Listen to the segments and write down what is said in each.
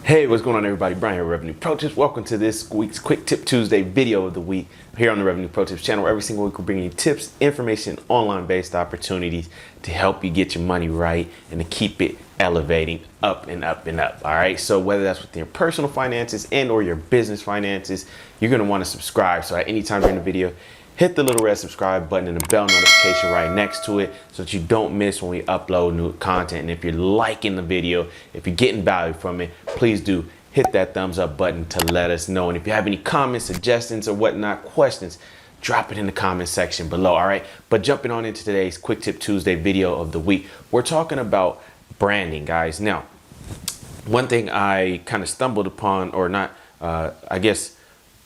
Hey, what's going on, everybody? Brian here, Revenue Pro Tips. Welcome to this week's Quick Tip Tuesday video of the week here on the Revenue Pro Tips channel. Every single week, we're bringing you tips, information, online-based opportunities to help you get your money right and to keep it elevating up and up and up. All right. So whether that's with your personal finances and or your business finances, you're going to want to subscribe. So at any time during the video, hit the little red subscribe button and the bell notification right next to it so that you don't miss when we upload new content. And if you're liking the video, if you're getting value from it, please do hit that thumbs up button to let us know. And if you have any comments, suggestions, or whatnot, questions, drop it in the comment section below. All right. But jumping on into today's Quick Tip Tuesday video of the week, we're talking about branding, guys. Now, one thing I kind of stumbled upon, or not,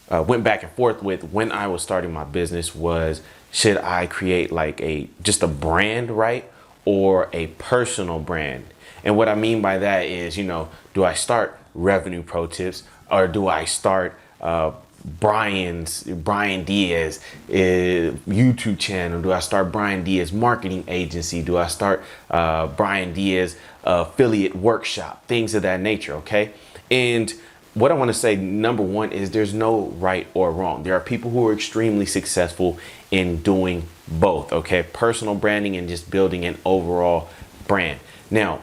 went back and forth with when I was starting my business was, should I create like just a brand, right? Or a personal brand? And what I mean by that is, do I start Revenue Pro Tips, or do I start Brian Diaz YouTube channel? Do I start Brian Diaz marketing agency? Do I start Brian Diaz affiliate workshop? Things of that nature. Okay. And what I want to say, number one, is there's no right or wrong. There are people who are extremely successful in doing both. Okay. Personal branding and just building an overall brand. Now,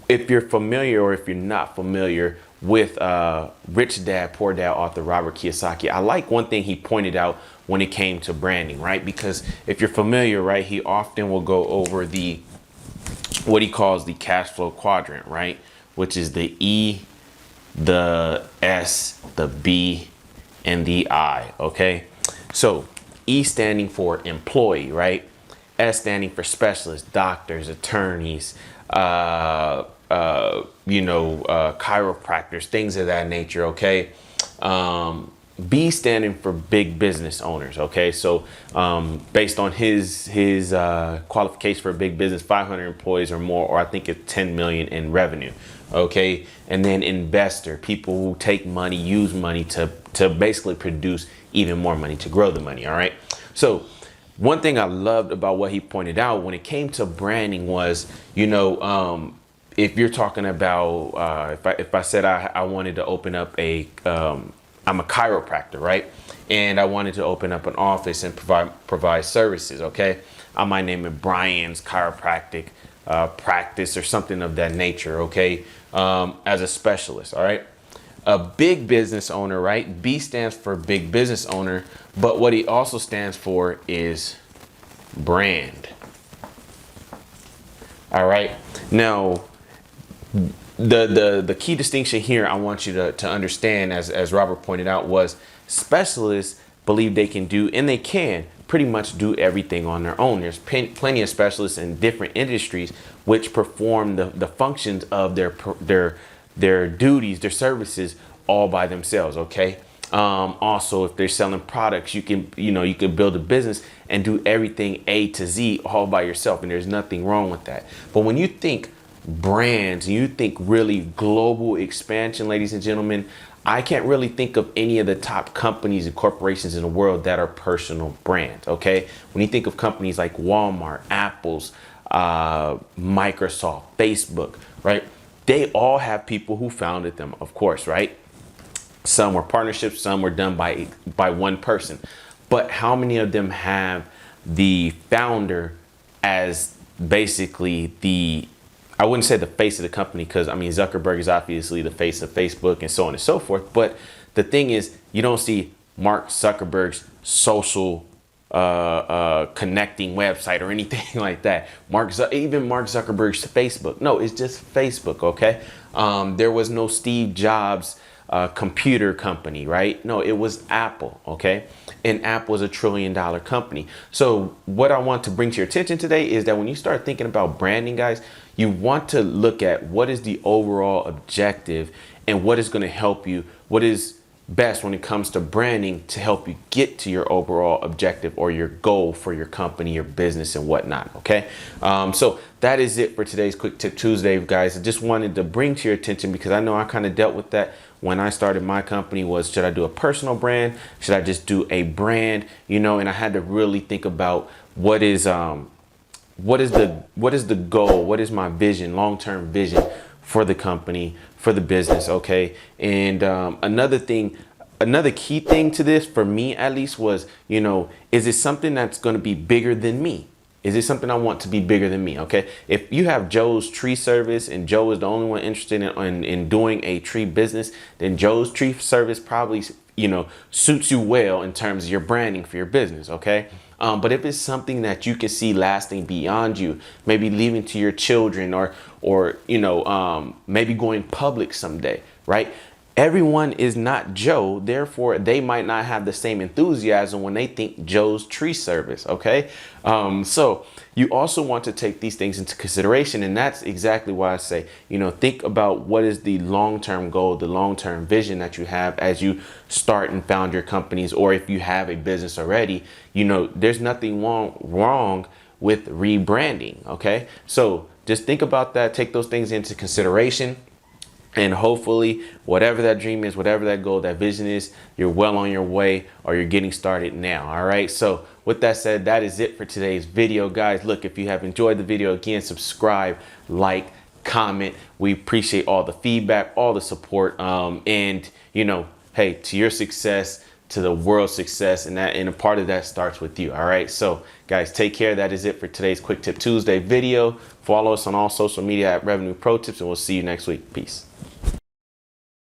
if you're familiar or if you're not familiar with Rich Dad, Poor Dad author Robert Kiyosaki, I like one thing he pointed out when it came to branding, right? Because if you're familiar, right, he often will go over what he calls the cash flow quadrant, right? Which is the E, the S, the B, and the I. Okay. So E standing for employee, right? S standing for specialists, doctors, attorneys, chiropractors, things of that nature. Okay. B standing for big business owners. Okay. So based on his qualification for a big business, 500 employees or more, or I think it's 10 million in revenue. Okay. And then investor, people who take money, use money to basically produce even more money, to grow the money. All right. So one thing I loved about what he pointed out when it came to branding was, if you're talking about, if I said I wanted to open up I'm a chiropractor, right? And I wanted to open up an office and provide services. Okay. I might name it Brian's Chiropractic Practice or something of that nature. Okay. As a specialist. All right. A big business owner, right? B stands for big business owner, but what he also stands for is brand. All right. Now, the key distinction here I want you to understand, as Robert pointed out, was specialists believe they can do, and they can pretty much do everything on their own. There's plenty of specialists in different industries which perform the functions of their duties, their services, all by themselves. Okay. Also, if they're selling products, you can build a business and do everything A to Z all by yourself, and there's nothing wrong with that. But when you think brands, you think really global expansion, ladies and gentlemen, I can't really think of any of the top companies and corporations in the world that are personal brands. Okay. When you think of companies like Walmart, Apple's, Microsoft, Facebook, right? They all have people who founded them, of course, right? Some were partnerships, some were done by one person. But how many of them have the founder as basically I wouldn't say the face of the company, because Zuckerberg is obviously the face of Facebook and so on and so forth. But the thing is, you don't see Mark Zuckerberg's social connecting website or anything like that. Even Mark Zuckerberg's Facebook. No, it's just Facebook. Okay. There was no Steve Jobs computer company, right? No, it was Apple. Okay. And Apple is $1 trillion company. So what I want to bring to your attention today is that when you start thinking about branding, guys, you want to look at what is the overall objective and what is going to help you, what is best when it comes to branding to help you get to your overall objective or your goal for your company, your business, and whatnot. Okay. So that is it for today's Quick Tip Tuesday, guys. I just wanted to bring to your attention, because I know I kind of dealt with that when I started my company, was, should I do a personal brand? Should I just do a brand? And I had to really think about what is the goal? What is my vision, long-term vision for the company, for the business. Okay. And another key thing to this for me at least was, is it something that's going to be bigger than me? Is it something I want to be bigger than me? Okay. If you have Joe's Tree Service and Joe is the only one interested in doing a tree business, then Joe's Tree Service probably, suits you well in terms of your branding for your business. Okay. But if it's something that you can see lasting beyond you, maybe leaving to your children or maybe going public someday, right? Everyone is not Joe, therefore they might not have the same enthusiasm when they think Joe's Tree Service. Okay. So you also want to take these things into consideration. And that's exactly why I say, think about what is the long-term goal, the long-term vision that you have as you start and found your companies. Or if you have a business already, there's nothing wrong with rebranding. Okay. So just think about that. Take those things into consideration. And hopefully, whatever that dream is, whatever that goal, that vision is, you're well on your way or you're getting started now. All right. So with that said, that is it for today's video, guys. Look, if you have enjoyed the video, again, subscribe, like, comment. We appreciate all the feedback, all the support. And, hey, to your success, to the world's success, and a part of that starts with you. All right. So guys, take care. That is it for today's Quick Tip Tuesday video. Follow us on all social media at Revenue Pro Tips, and we'll see you next week. Peace.